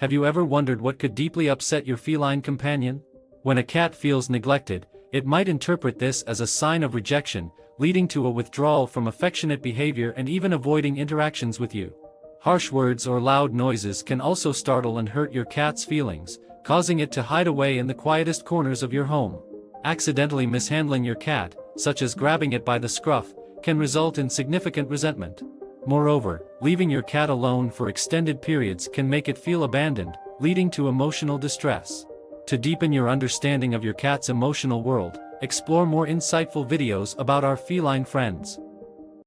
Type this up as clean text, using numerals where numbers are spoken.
Have you ever wondered what could deeply upset your feline companion? When a cat feels neglected, it might interpret this as a sign of rejection, leading to a withdrawal from affectionate behavior and even avoiding interactions with you. Harsh words or loud noises can also startle and hurt your cat's feelings, causing it to hide away in the quietest corners of your home. Accidentally mishandling your cat, such as grabbing it by the scruff, can result in significant resentment. Moreover, leaving your cat alone for extended periods can make it feel abandoned, leading to emotional distress. To deepen your understanding of your cat's emotional world, explore more insightful videos about our feline friends.